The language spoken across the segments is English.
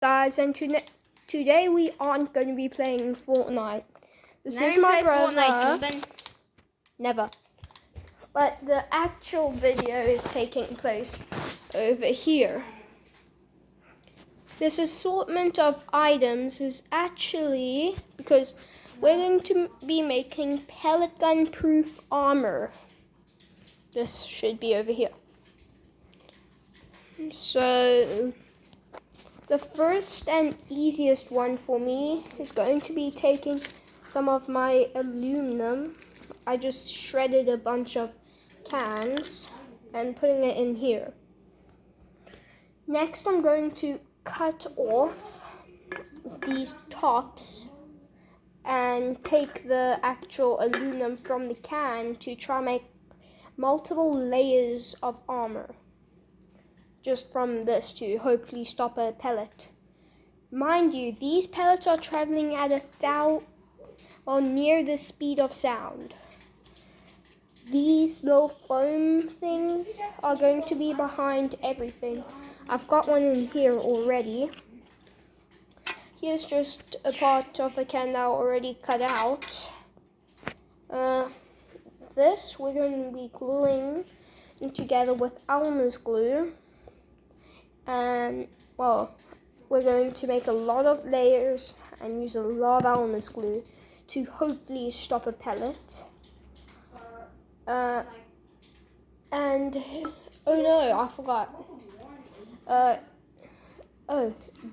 Guys, and today we aren't going to be playing Fortnite. This is my brother. Fortnite, never. But the actual video is taking place over here. This assortment of items is actually because we're going to be making pellet gun proof armor. This should be over here. So the first and easiest one for me is going to be taking some of my aluminum. I just shredded a bunch of cans and putting it in here. Next, I'm going to cut off these tops and take the actual aluminum from the can to try and make multiple layers of armor. Just from this to hopefully stop a pellet. Mind you, these pellets are traveling at near the speed of sound. These little foam things are going to be behind everything. I've got one in here already. Here's just a part of a can that I already cut out. This we're going to be gluing together with Elmer's glue. And, well, we're going to make a lot of layers and use a lot of Elmer's glue to hopefully stop a pellet. And, oh no, I forgot.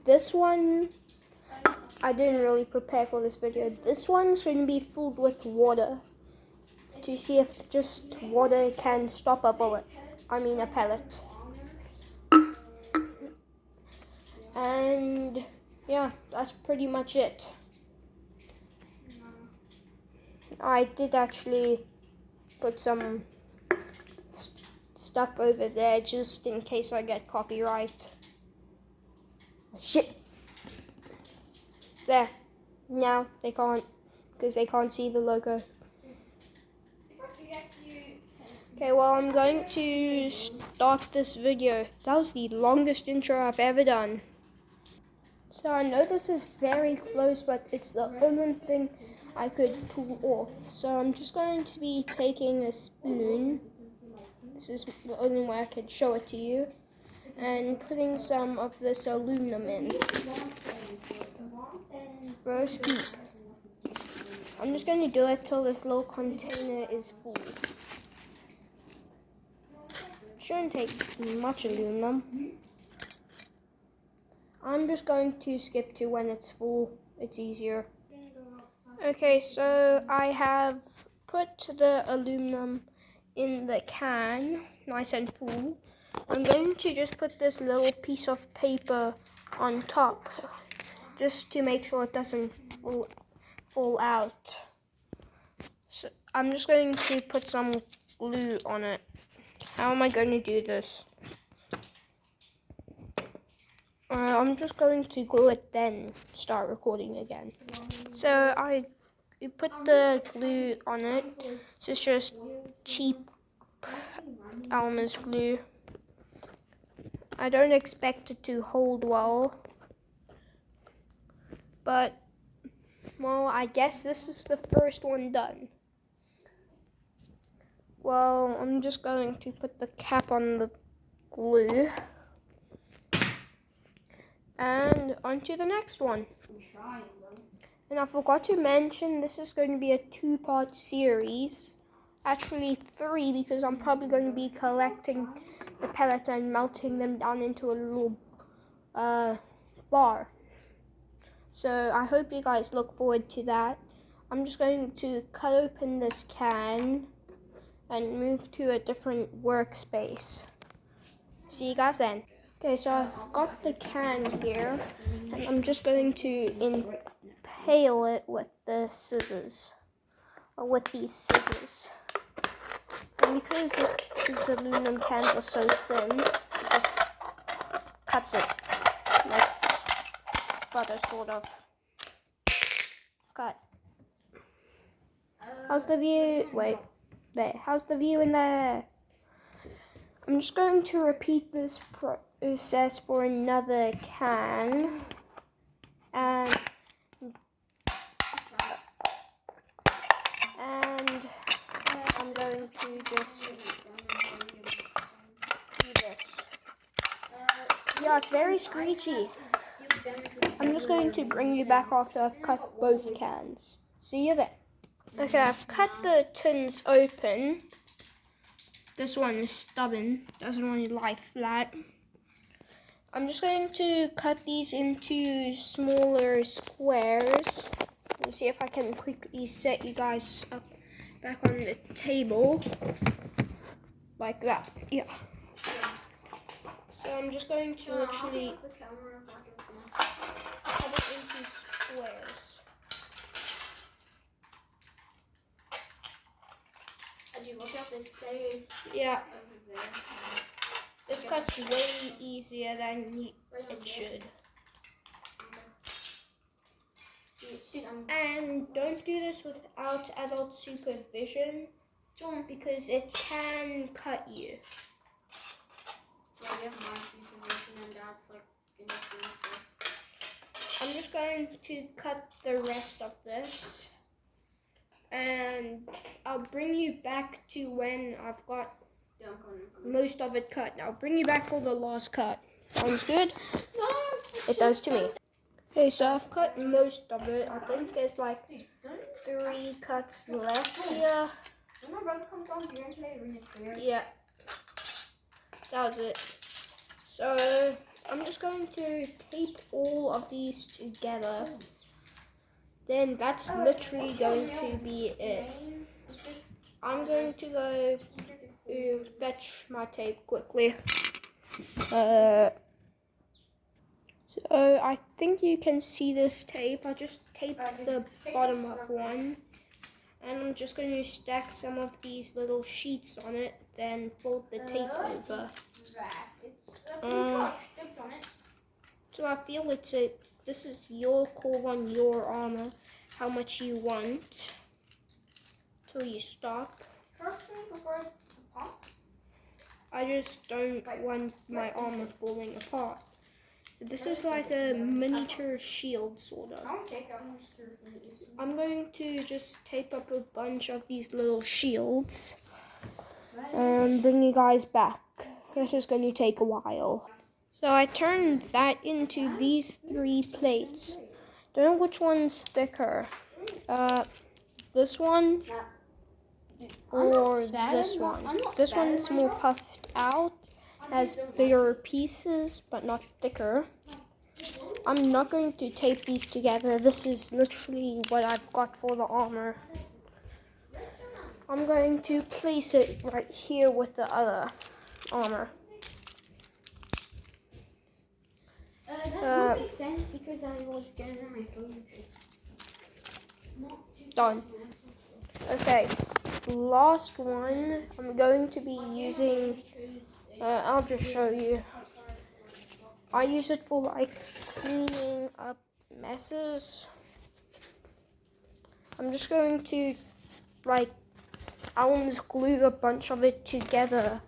This one, I didn't really prepare for this video. This one's going to be filled with water to see if just water can stop a pellet. And yeah, that's pretty much it. I did actually put some stuff over there just in case I get copyright. Shit. There. Now they can't, because they can't see the logo. Okay, well, I'm going to start this video. That was the longest intro I've ever done. So I know this is very close, but it's the only thing I could pull off. So I'm just going to be taking a spoon. This is the only way I can show it to you. And putting some of this aluminum in. First deep. I'm just going to do it till this little container is full. Shouldn't take much aluminum. I'm just going to skip to when it's full. It's easier. Okay, so I have put the aluminum in the can, nice and full. I'm going to just put this little piece of paper on top, just to make sure it doesn't fall out. So I'm just going to put some glue on it. How am I going to do this? I'm just going to glue it, then start recording again. So I put the glue on it. It's just cheap Elmer's glue. I don't expect it to hold well, but well, I guess this is the first one done. Well, I'm just going to put the cap on the glue. And onto the next one. And I forgot to mention, this is going to be a 2-part series. Actually 3, because I'm probably going to be collecting the pellets and melting them down into a little bar. So I hope you guys look forward to that. I'm just going to cut open this can and move to a different workspace. See you guys then. Okay, so I've got the can here, and I'm just going to impale it with the scissors, or with these scissors. And because these aluminum cans are so thin, it just cuts it like butter, sort of. Cut. How's the view? Wait, there. How's the view in there? I'm just going to repeat this process for another can. it's very screechy. I'm just going to bring you back after I've cut both cans. See you then. Okay, I've cut the tins open. This one is stubborn, doesn't want to lie flat. I'm just going to cut these into smaller squares. Let's see if I can quickly set you guys up back on the table. Like that, yeah. So I'm just going to literally cut it into squares. Did you look at this place? Yeah. Over there. This cut's way easier than it should. And don't do this without adult supervision, because it can cut you. Yeah, you have my supervision and Dad's like in the I'm just going to cut the rest of this, and I'll bring you back to when I've got most of it cut. I'll bring you back for the last cut. Sounds good? No, it does to me. Okay, so I've cut most of it. I think there's like 3 cuts left here. When my brother comes on here and play Arena Players. Yeah, that was it. So I'm just going to tape all of these together. Then that's literally going to be it. I'm going to go fetch my tape quickly. So I think you can see this tape. I just taped the bottom of one. And I'm just going to stack some of these little sheets on it, then fold the tape over. So I feel this is your call on your armor, how much you want, till you stop. I just don't want my armor falling apart. This is like a miniature shield, sort of. I'm going to just tape up a bunch of these little shields and bring you guys back. This is going to take a while. So I turned that into these 3 plates. Don't know which one's thicker. This one or this one. This one's more puffed out, has bigger pieces but not thicker. I'm not going to tape these together. This is literally what I've got for the armor. I'm going to place it right here with the other armor. That would make sense because I was getting on my phone. Done. Okay, last one. I'm going to be using, I'll just show you. I use it for like cleaning up messes. I'm just going to like almost glue a bunch of it together,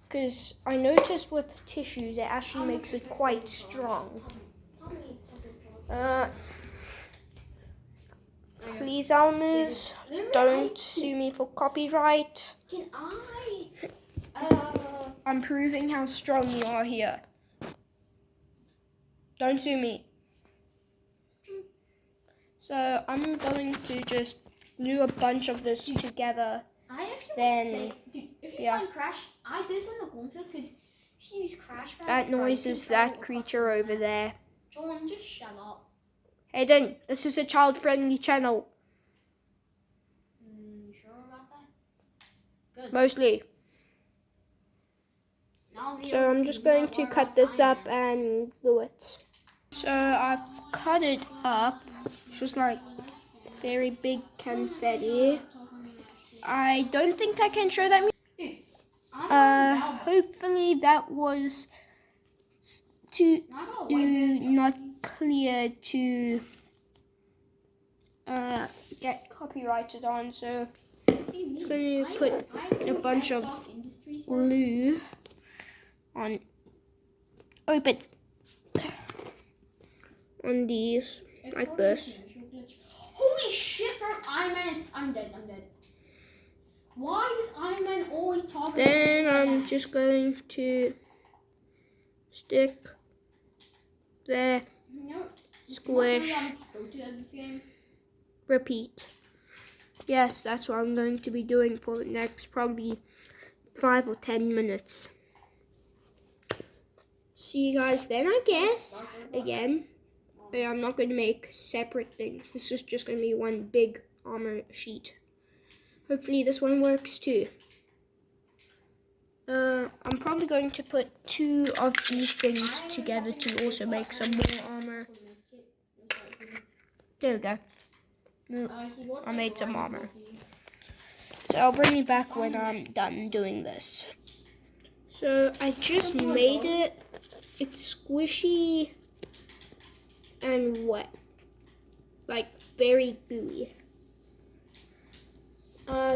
because I noticed with tissues it actually makes it quite strong. Please, Almas, don't sue me for copyright. Can I? I'm proving how strong you are here. Don't sue me. So I'm going to just glue a bunch of this together. I actually then, dude, if you find Crash, I did this in the contest because if you use Crash Pads, that noise is that creature over there. John, just shut up. Hayden, this is a child-friendly channel. You sure about that? Good. Mostly. So I'm just going to cut this up and glue it. So I've cut it up, just like very big confetti. I don't think I can show that. Hopefully that was not clear to get copyrighted on. So I'm just going to put a bunch of glue on these like this. Holy shit, bro! I'm dead. Why does Iron Man always talk? Then I'm just going to stick There. No. Squish. Go to this game. Repeat. Yes, that's what I'm going to be doing for the next probably 5 or 10 minutes. See you guys then, I guess. Again. But I'm not going to make separate things. This is just going to be one big armor sheet. Hopefully this one works too. I'm probably going to put 2 of these things together to also make some more armor. There we go. I made some armor. So I'll bring you back when I'm done doing this. So I just made it. It's squishy and wet. Like very gooey.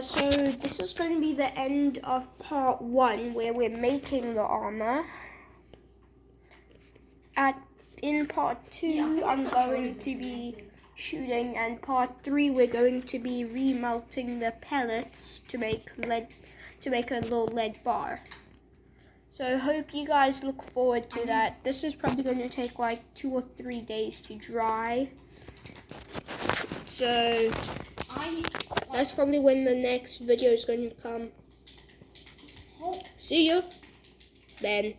So this is going to be the end of part 1 where we're making the armor. In part 2 I'm going to be shooting, and part 3 we're going to be remelting the pellets to make a little lead bar. So I hope you guys look forward to that. This is probably going to take like 2 or 3 days to dry. So that's probably when the next video is going to come. See you then.